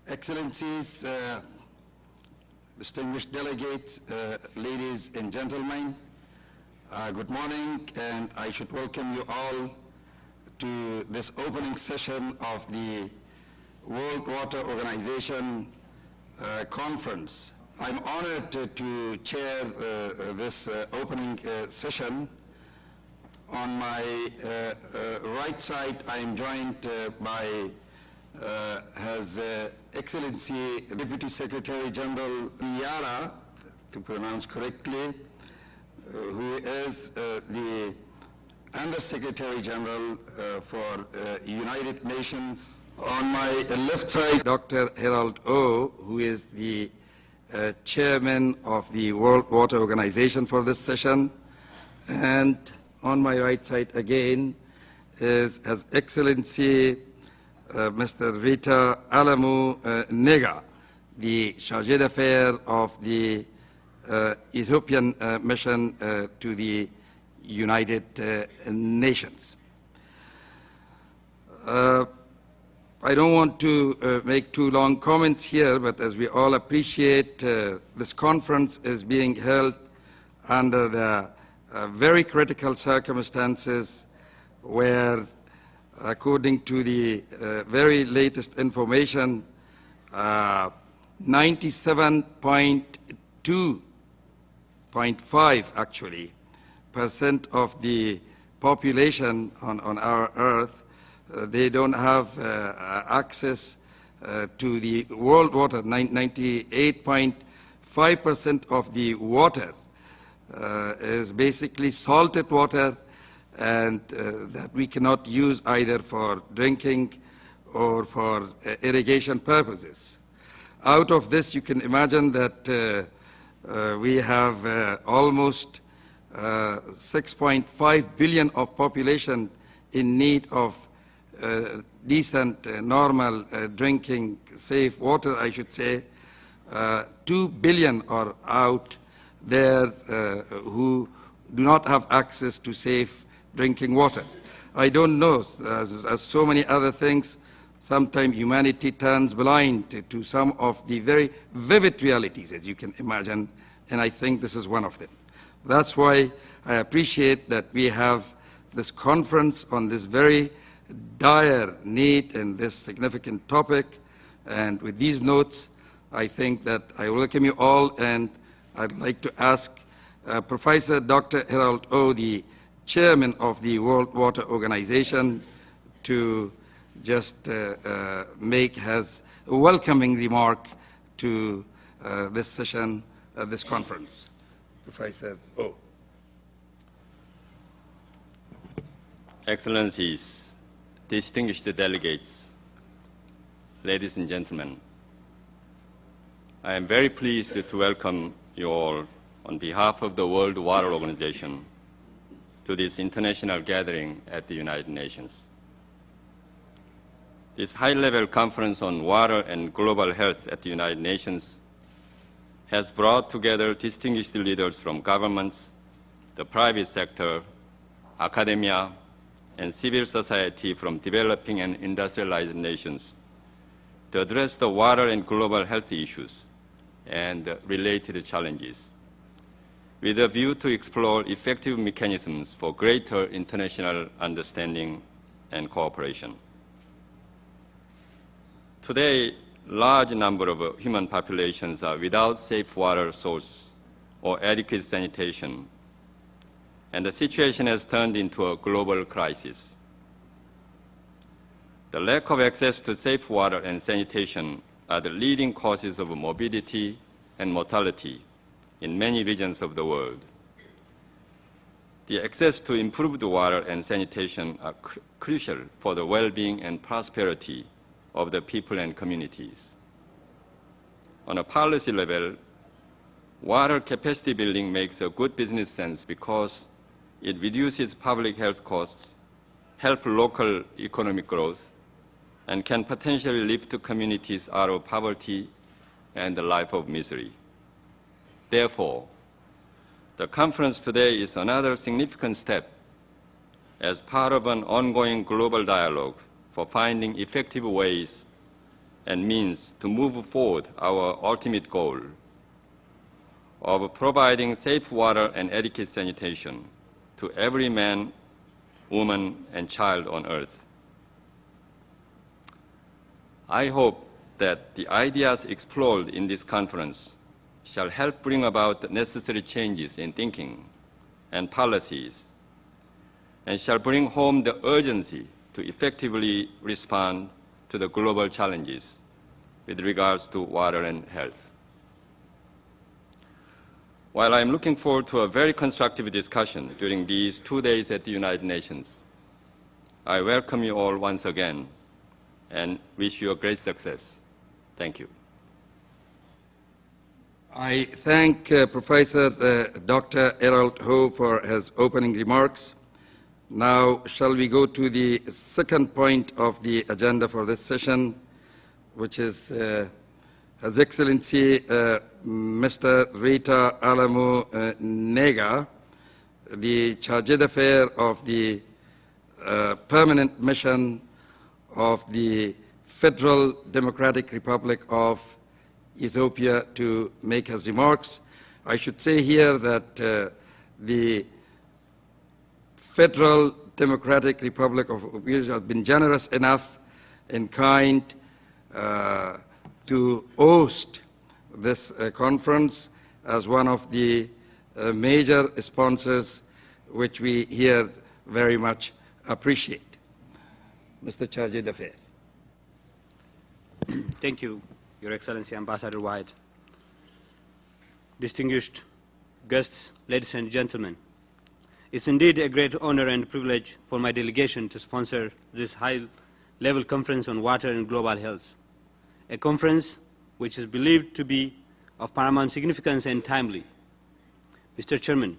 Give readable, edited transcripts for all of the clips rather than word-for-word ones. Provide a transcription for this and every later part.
Excellencies, distinguished delegates, ladies and gentlemen, good morning, and I should welcome you all to this opening session of the World Water Organization conference. I'm honored to chair this opening session. On my right side, I am joined by His Excellency Deputy Secretary General Yara, to pronounce correctly, who is the Under-Secretary General for United Nations. On my left side, Dr. Harold O, who is the Chairman of the World Water Organization for this session. And on my right side again is His Excellency Mr. Rita Alamu Nega, the Chargé d'Affaires of the Ethiopian mission to the United Nations. I don't want to make too long comments here, but as we all appreciate, this conference is being held under the very critical circumstances where, according to the very latest information, 97.2.5 actually % of the population on our earth, they don't have access to the world water. 98.5% of the water is basically salted water, and that we cannot use either for drinking or for irrigation purposes. Out of this, you can imagine that we have almost 6.5 billion of population in need of decent, normal drinking, safe water, I should say. 2 billion are out there who do not have access to safe drinking water. I don't know, as so many other things, sometimes humanity turns blind to some of the very vivid realities, as you can imagine, and I think this is one of them. That's why I appreciate that we have this conference on this very dire need and this significant topic. And with these notes, I think that I welcome you all, and I'd like to ask Professor Dr. Harold O, the Chairman of the World Water Organization, to just make his welcoming remark to this session, this conference. Professor O. Excellencies, distinguished delegates, ladies and gentlemen, I am very pleased to welcome you all on behalf of the World Water Organization to this international gathering at the United Nations. This high-level conference on water and global health at the United Nations has brought together distinguished leaders from governments, the private sector, academia, and civil society from developing and industrialized nations to address the water and global health issues and related challenges, with a view to explore effective mechanisms for greater international understanding and cooperation. Today, large number of human populations are without safe water source or adequate sanitation, and the situation has turned into a global crisis. The lack of access to safe water and sanitation are the leading causes of morbidity and mortality in many regions of the world. The access to improved water and sanitation are crucial for the well-being and prosperity of the people and communities. On a policy level, water capacity building makes a good business sense because it reduces public health costs, helps local economic growth, and can potentially lift communities out of poverty and the life of misery. Therefore, the conference today is another significant step as part of an ongoing global dialogue for finding effective ways and means to move forward our ultimate goal of providing safe water and adequate sanitation to every man, woman, and child on earth. I hope that the ideas explored in this conference shall help bring about the necessary changes in thinking and policies, and shall bring home the urgency to effectively respond to the global challenges with regards to water and health. While I am looking forward to a very constructive discussion during these 2 days at the United Nations, I welcome you all once again and wish you a great success. Thank you. I thank Professor Dr. Errol Ho for his opening remarks. Now, shall we go to the second point of the agenda for this session, which is His Excellency Mr. Rita Alamo Nega, the Charge d'Affaires of the Permanent Mission of the Federal Democratic Republic of Ethiopia, to make his remarks. I should say here that the Federal Democratic Republic of Ethiopia has been generous enough in kind to host this conference as one of the major sponsors, which we here very much appreciate. Mr. Charge d'Affaires. Thank you, Your Excellency Ambassador Waheed. Distinguished guests, ladies and gentlemen, it's indeed a great honor and privilege for my delegation to sponsor this high-level conference on water and global health, a conference which is believed to be of paramount significance and timely. Mr. Chairman,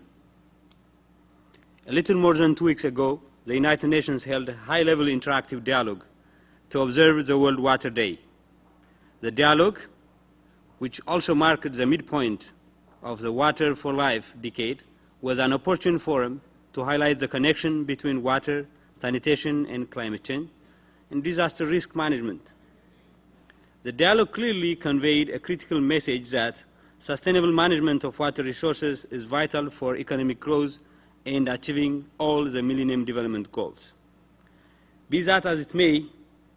a little more than 2 weeks ago, the United Nations held a high-level interactive dialogue to observe the World Water Day. The dialogue, which also marked the midpoint of the Water for Life decade, was an opportune forum to highlight the connection between water, sanitation, and climate change, and disaster risk management. The dialogue clearly conveyed a critical message that sustainable management of water resources is vital for economic growth and achieving all the Millennium Development Goals. Be that as it may,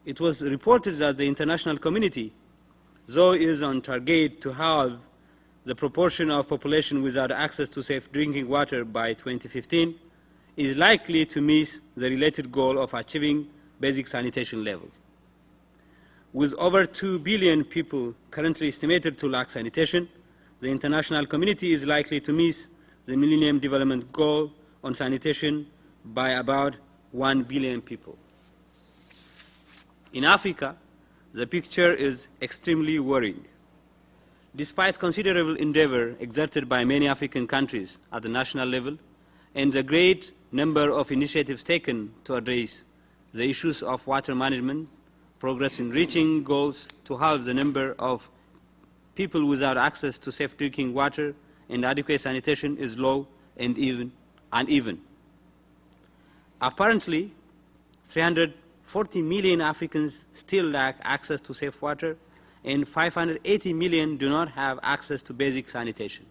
it was reported that the international community, though it is on target to halve the proportion of population without access to safe drinking water by 2015, is likely to miss the related goal of achieving basic sanitation level. With over 2 billion people currently estimated to lack sanitation, the international community is likely to miss the Millennium Development Goal on sanitation by about 1 billion people. In Africa, the picture is extremely worrying. Despite considerable endeavor exerted by many African countries at the national level and the great number of initiatives taken to address the issues of water management, progress in reaching goals to halve the number of people without access to safe drinking water and adequate sanitation is low and uneven. Apparently, 340 million Africans still lack access to safe water, and 580 million do not have access to basic sanitation.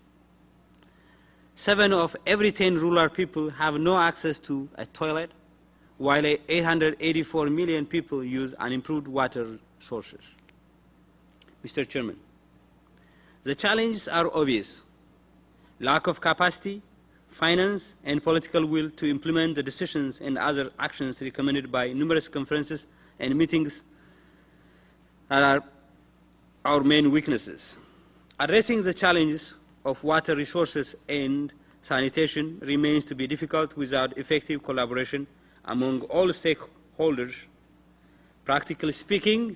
7 of every 10 rural people have no access to a toilet, while 884 million people use unimproved water sources. Mr. Chairman, the challenges are obvious: lack of capacity, finance, and political will to implement the decisions and other actions recommended by numerous conferences and meetings are our main weaknesses. Addressing the challenges of water resources and sanitation remains to be difficult without effective collaboration among all stakeholders. Practically speaking,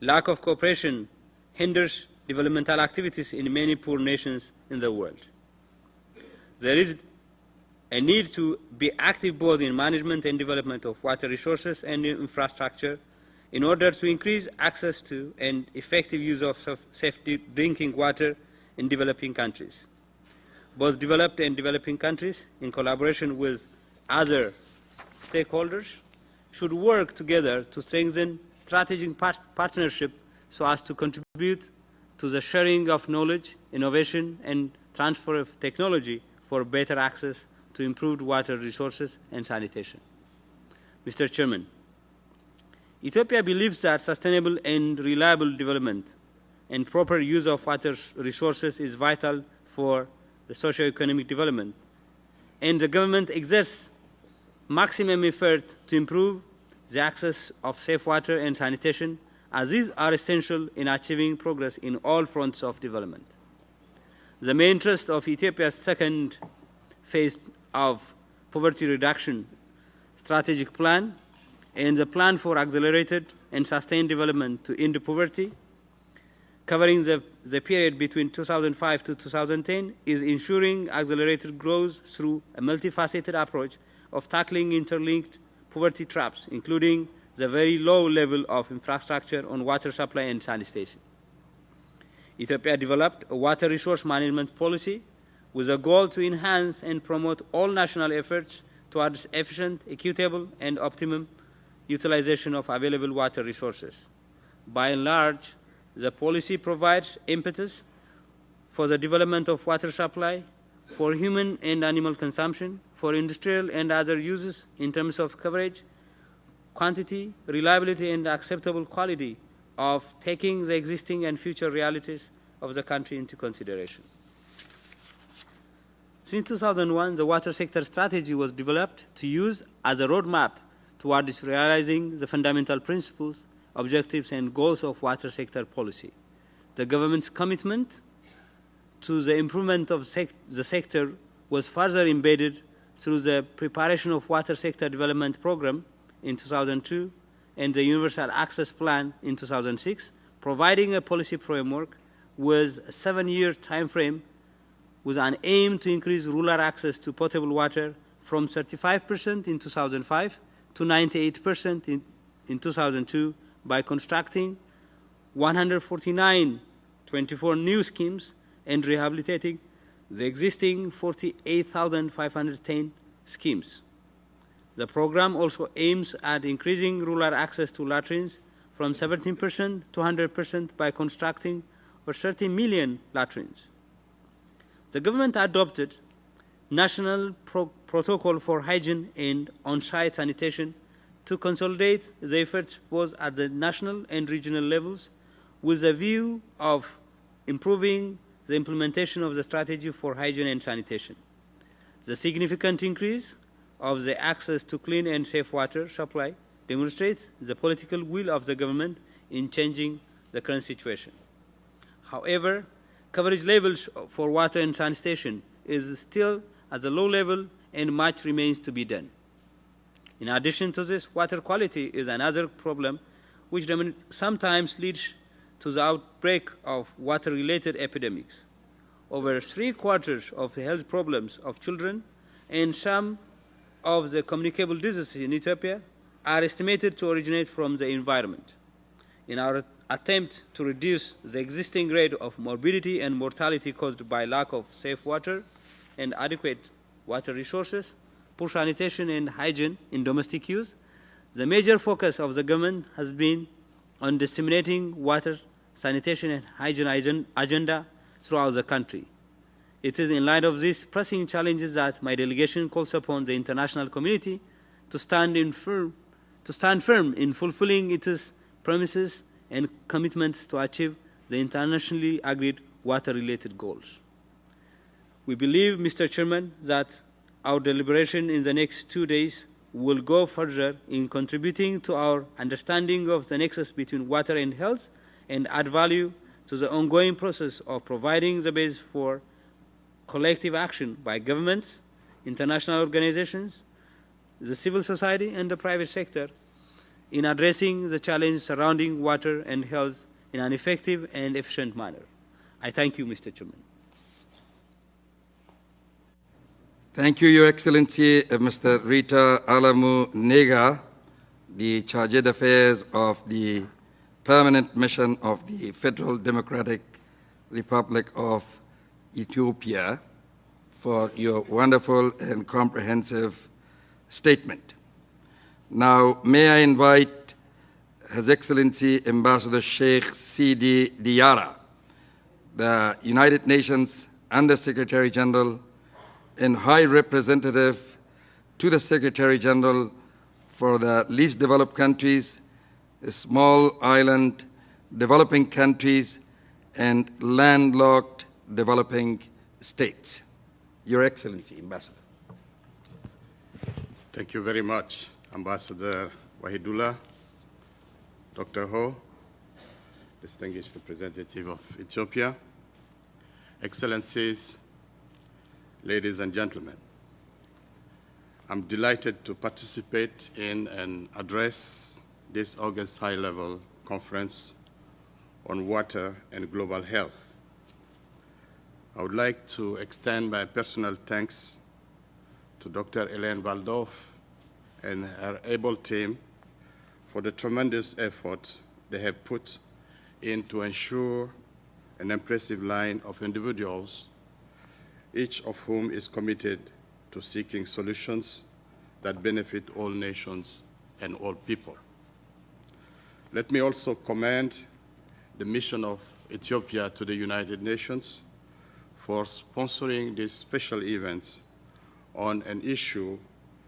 lack of cooperation hinders developmental activities in many poor nations in the world. There is a need to be active both in management and development of water resources and infrastructure in order to increase access to and effective use of safe drinking water in developing countries. Both developed and developing countries, in collaboration with other stakeholders, should work together to strengthen strategic partnership so as to contribute to the sharing of knowledge, innovation, and transfer of technology for better access to improved water resources and sanitation. Mr. Chairman, Ethiopia believes that sustainable and reliable development and proper use of water resources is vital for the socio-economic development, and the government exerts maximum effort to improve the access of safe water and sanitation, as these are essential in achieving progress in all fronts of development. The main thrust of Ethiopia's second phase of poverty reduction strategic plan and the plan for accelerated and sustained development to end poverty, covering the period between 2005 to 2010, is ensuring accelerated growth through a multifaceted approach of tackling interlinked poverty traps, including the very low level of infrastructure on water supply and sanitation. Ethiopia developed a water resource management policy with a goal to enhance and promote all national efforts towards efficient, equitable, and optimum utilization of available water resources. By and large, the policy provides impetus for the development of water supply, for human and animal consumption, for industrial and other uses in terms of coverage, quantity, reliability, and acceptable quality of taking the existing and future realities of the country into consideration. Since 2001, the water sector strategy was developed to use as a roadmap towards realizing the fundamental principles, objectives, and goals of water sector policy. The government's commitment to the improvement of the sector was further embedded through the preparation of Water Sector Development Program in 2002 and the Universal Access Plan in 2006, providing a policy framework with a 7-year time frame with an aim to increase rural access to potable water from 35% in 2005 to 98% in 2002 by constructing 149 new schemes and rehabilitating the existing 48,510 schemes. The program also aims at increasing rural access to latrines from 17% to 100% by constructing over 30 million latrines. The government adopted National Protocol for Hygiene and On-Site Sanitation to consolidate the efforts both at the national and regional levels with a view of improving the implementation of the strategy for hygiene and sanitation. The significant increase of the access to clean and safe water supply demonstrates the political will of the government in changing the current situation. However, coverage levels for water and sanitation is still at a low level and much remains to be done. In addition to this, water quality is another problem which sometimes leads to the outbreak of water-related epidemics. Over 3/4 of the health problems of children and some of the communicable diseases in Ethiopia are estimated to originate from the environment. In our attempt to reduce the existing rate of morbidity and mortality caused by lack of safe water and adequate water resources, poor sanitation and hygiene in domestic use, the major focus of the government has been on disseminating water, sanitation and hygiene agenda throughout the country. It is in light of these pressing challenges that my delegation calls upon the international community to stand firm in fulfilling its promises and commitments to achieve the internationally agreed water-related goals. We believe, Mr. Chairman, that our deliberation in the next 2 days will go further in contributing to our understanding of the nexus between water and health and add value to the ongoing process of providing the base for collective action by governments, international organizations, the civil society, and the private sector in addressing the challenge surrounding water and health in an effective and efficient manner. I thank you, Mr. Chairman. Thank you, Your Excellency, Mr. Rita Alamu Nega, the Chargé d'Affaires of the Permanent Mission of the Federal Democratic Republic of Ethiopia, for your wonderful and comprehensive statement. Now, may I invite His Excellency Ambassador Sheikh Sidi Diarra, the United Nations Under-Secretary General and High Representative to the Secretary General for the least developed countries, small island developing countries, and landlocked developing states. Your Excellency, Ambassador. Thank you very much, Ambassador Waheedullah, Dr. Ho, distinguished representative of Ethiopia, Excellencies, ladies and gentlemen. I'm delighted to participate in and address this August high-level conference on water and global health. I would like to extend my personal thanks to Dr. Elaine Waldorf and her able team for the tremendous effort they have put in to ensure an impressive line of individuals, each of whom is committed to seeking solutions that benefit all nations and all people. Let me also commend the mission of Ethiopia to the United Nations for sponsoring this special event on an issue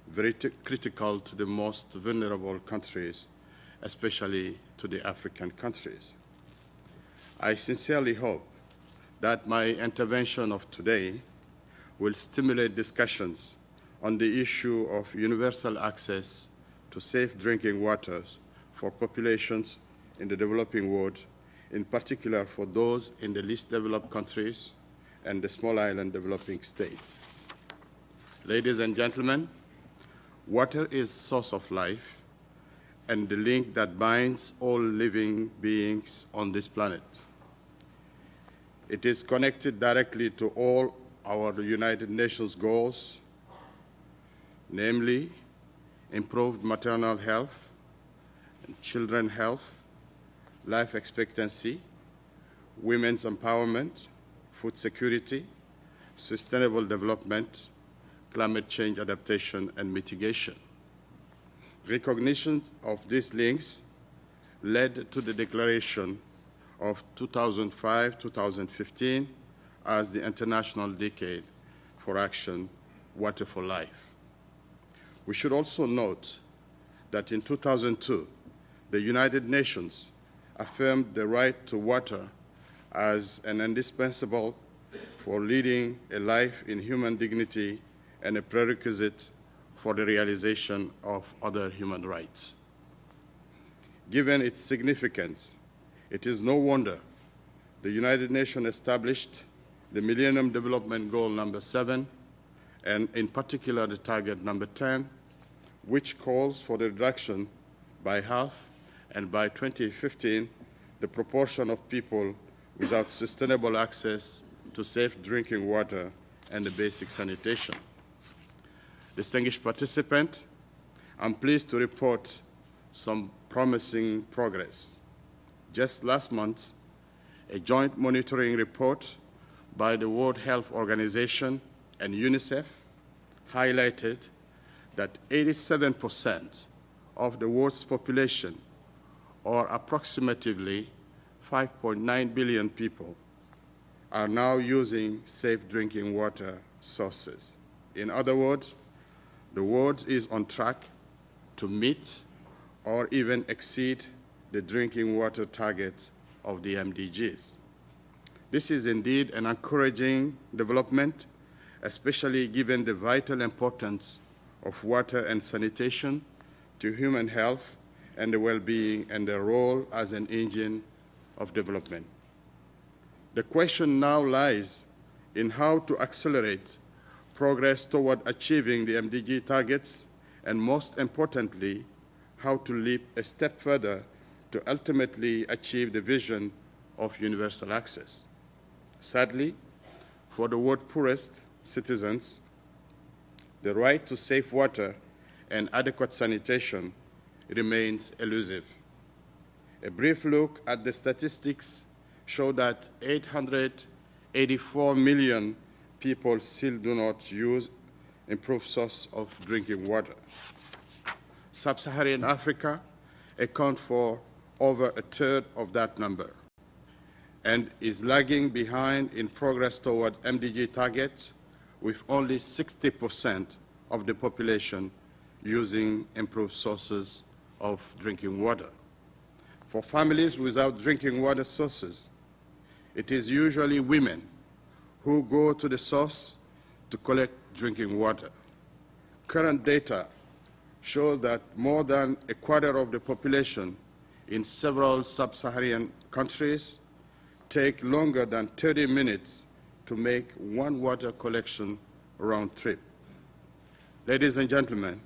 very critical to the most vulnerable countries, especially to the African countries. I sincerely hope that my intervention of today will stimulate discussions on the issue of universal access to safe drinking water for populations in the developing world, in particular for those in the least developed countries and the small island developing states. Ladies and gentlemen, water is source of life and the link that binds all living beings on this planet. It is connected directly to all our United Nations goals, namely improved maternal health, and children's health, life expectancy, women's empowerment, food security, sustainable development, climate change adaptation and mitigation. Recognition of these links led to the declaration of 2005-2015 as the International Decade for Action, Water for Life. We should also note that in 2002, the United Nations affirmed the right to water as an indispensable for leading a life in human dignity and a prerequisite for the realization of other human rights. Given its significance, it is no wonder the United Nations established the Millennium Development Goal number 7, and in particular the target number 10, which calls for the reduction by half and by 2015 the proportion of people without sustainable access to safe drinking water and the basic sanitation. Distinguished participants, I'm pleased to report some promising progress. Just last month, a joint monitoring report by the World Health Organization and UNICEF highlighted that 87% of the world's population, or approximately 5.9 billion people, are now using safe drinking water sources. In other words, the world is on track to meet or even exceed the drinking water target of the MDGs. This is indeed an encouraging development, especially given the vital importance of water and sanitation to human health and the well-being and their role as an engine of development. The question now lies in how to accelerate progress toward achieving the MDG targets, and most importantly, how to leap a step further to ultimately achieve the vision of universal access. Sadly, for the world's poorest citizens, the right to safe water and adequate sanitation remains elusive. A brief look at the statistics show that 884 million people still do not use improved source of drinking water. Sub-Saharan Africa accounts for over a third of that number and is lagging behind in progress toward MDG targets, with only 60% of the population using improved sources of drinking water. For families without drinking water sources, it is usually women who go to the source to collect drinking water. Current data show that more than a quarter of the population in several sub-Saharan countries take longer than 30 minutes to make one water collection round trip. Ladies and gentlemen,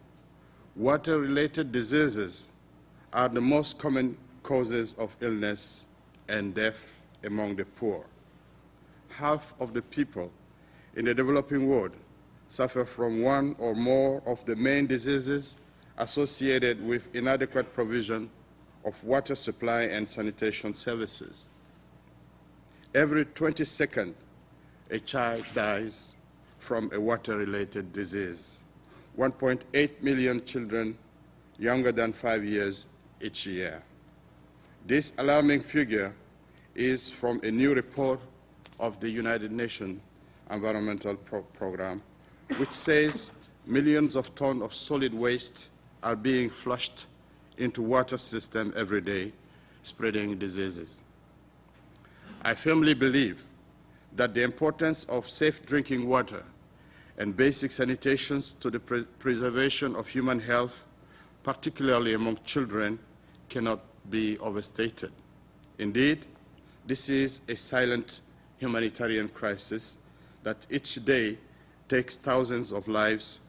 water-related diseases are the most common causes of illness and death among the poor. Half of the people in the developing world suffer from one or more of the main diseases associated with inadequate provision of water supply and sanitation services. Every 20 seconds, a child dies from a water-related disease. 1.8 million children younger than 5 years each year. This alarming figure is from a new report of the United Nations Environmental Program, which says millions of tons of solid waste are being flushed into water system every day, spreading diseases. I firmly believe that the importance of safe drinking water and basic sanitation to the preservation of human health, particularly among children, cannot be overstated. Indeed, this is a silent humanitarian crisis that each day takes thousands of lives,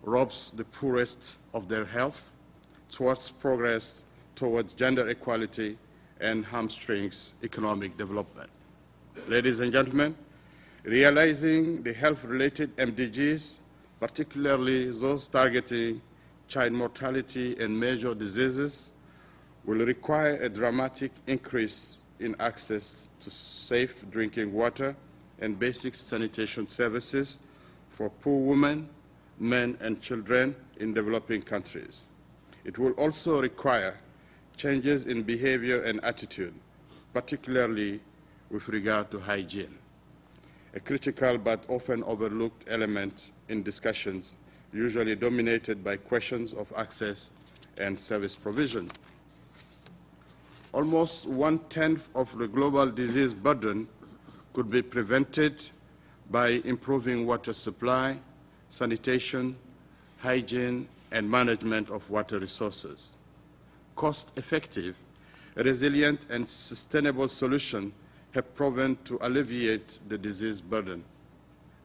robs the poorest of their health, thwarts progress towards gender equality, and hamstrings economic development. Ladies and gentlemen, realizing the health-related MDGs, particularly those targeting child mortality and major diseases, will require a dramatic increase in access to safe drinking water and basic sanitation services for poor women, men, and children in developing countries. It will also require changes in behavior and attitude, particularly with regard to hygiene, a critical but often overlooked element in discussions, usually dominated by questions of access and service provision. Almost 1/10 of the global disease burden could be prevented by improving water supply, sanitation, hygiene, and management of water resources. Cost-effective, resilient, and sustainable solutions have proven to alleviate the disease burden.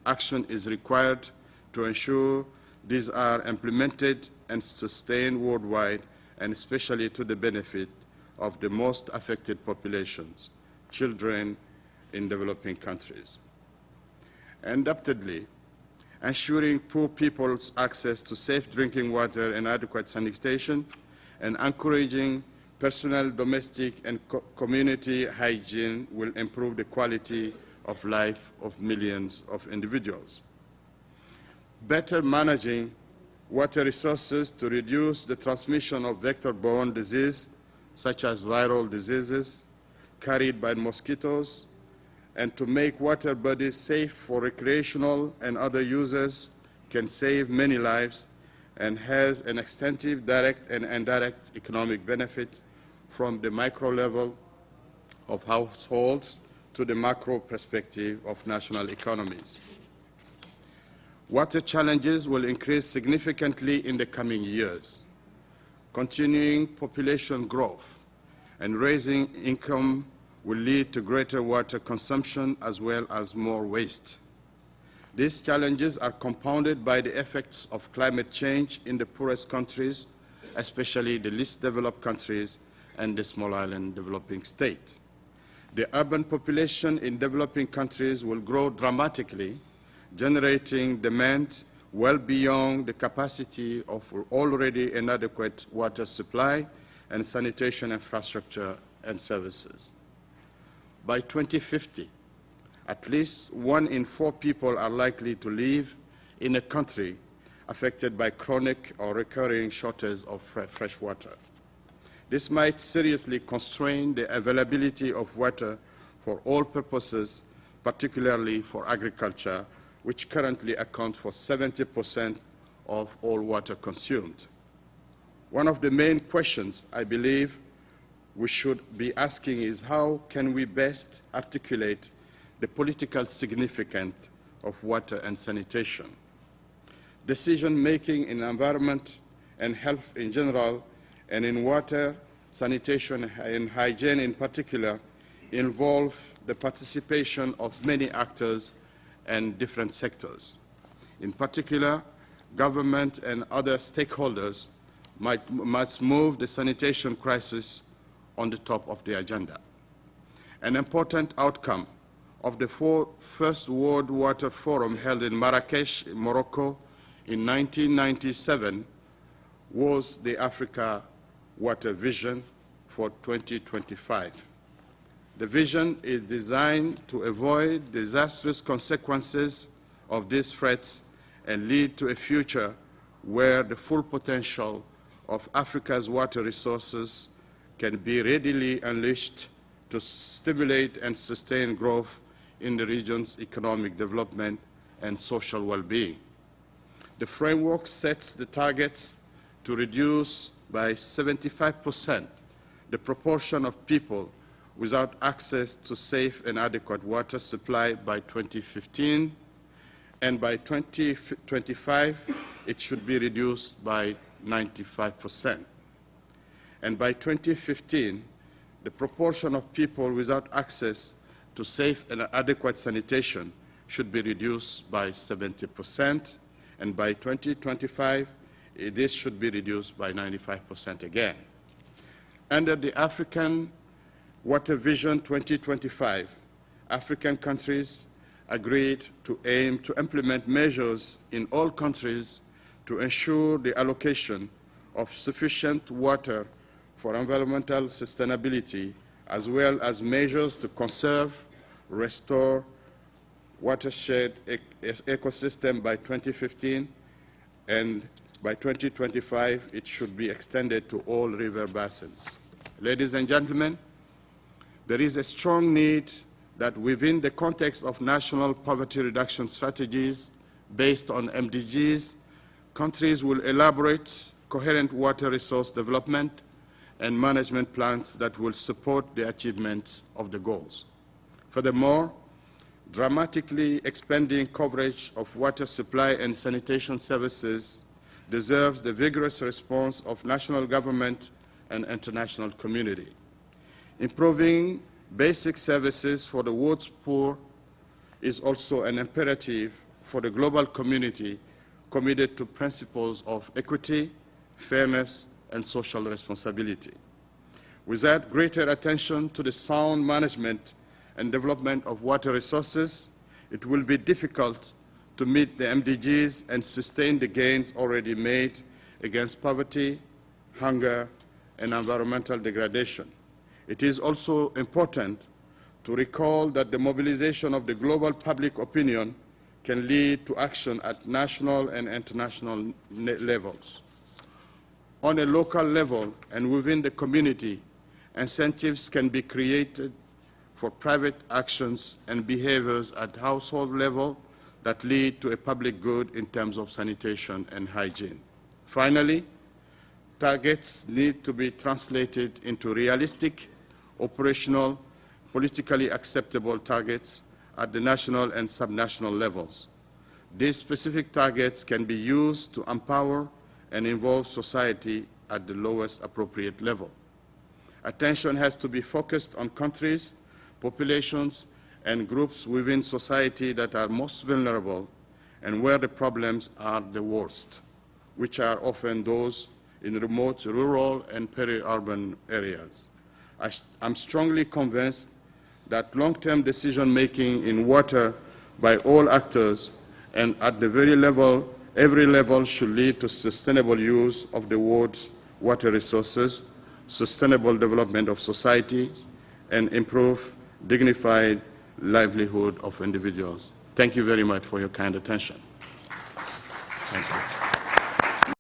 Action is required to ensure these are implemented and sustained worldwide, and especially to the benefit of the most affected populations, children in developing countries. Undoubtedly, ensuring poor people's access to safe drinking water and adequate sanitation, and encouraging personal, domestic, and community hygiene will improve the quality of life of millions of individuals. Better managing water resources to reduce the transmission of vector-borne disease, such as viral diseases carried by mosquitoes, and to make water bodies safe for recreational and other users can save many lives and has an extensive direct and indirect economic benefit from the micro level of households to the macro perspective of national economies. Water challenges will increase significantly in the coming years. Continuing population growth and raising income will lead to greater water consumption as well as more waste. These challenges are compounded by the effects of climate change in the poorest countries, especially the least developed countries and the small island developing state. The urban population in developing countries will grow dramatically, generating demand well beyond the capacity of already inadequate water supply and sanitation infrastructure and services. By 2050, at least 1 in 4 people are likely to live in a country affected by chronic or recurring shortage of fresh water. This might seriously constrain the availability of water for all purposes, particularly for agriculture, which currently accounts for 70% of all water consumed. One of the main questions I believe we should be asking is how can we best articulate the political significance of water and sanitation? Decision-making in environment and health in general, and in water, sanitation, and hygiene in particular, involve the participation of many actors and different sectors. In particular, government and other stakeholders must move the sanitation crisis on the top of the agenda. An important outcome of the first World Water Forum held in Marrakesh, Morocco, in 1997 was the Africa Water Vision for 2025. The vision is designed to avoid disastrous consequences of these threats and lead to a future where the full potential of Africa's water resources can be readily unleashed to stimulate and sustain growth in the region's economic development and social well-being. The framework sets the targets to reduce by 75% the proportion of people without access to safe and adequate water supply by 2015, and by 2025 it should be reduced by 95%. And by 2015, the proportion of people without access to safe and adequate sanitation should be reduced by 70%, and by 2025, this should be reduced by 95% again. Under the African Water Vision 2025, African countries agreed to aim to implement measures in all countries to ensure the allocation of sufficient water for environmental sustainability, as well as measures to conserve, restore watershed ecosystem by 2015, and by 2025 it should be extended to all river basins. Ladies and gentlemen, there is a strong need that within the context of national poverty reduction strategies based on MDGs, countries will elaborate coherent water resource development and management plans that will support the achievement of the goals. Furthermore, dramatically expanding coverage of water supply and sanitation services deserves the vigorous response of national government and international community. Improving basic services for the world's poor is also an imperative for the global community committed to principles of equity, fairness, and social responsibility. Without greater attention to the sound management and development of water resources, it will be difficult to meet the MDGs and sustain the gains already made against poverty, hunger, and environmental degradation. It is also important to recall that the mobilization of the global public opinion can lead to action at national and international levels. On a local level and within the community, incentives can be created for private actions and behaviors at household level that lead to a public good in terms of sanitation and hygiene. Finally, targets need to be translated into realistic, operational, politically acceptable targets at the national and subnational levels. These specific targets can be used to empower and involve society at the lowest appropriate level. Attention has to be focused on countries, populations, and groups within society that are most vulnerable and where the problems are the worst, which are often those in remote, rural, and peri-urban areas. I'm strongly convinced that long-term decision-making in water by all actors and at the very level, every level should lead to sustainable use of the world's water resources, sustainable development of society, and improve dignified livelihood of individuals. Thank you very much for your kind attention. Thank you.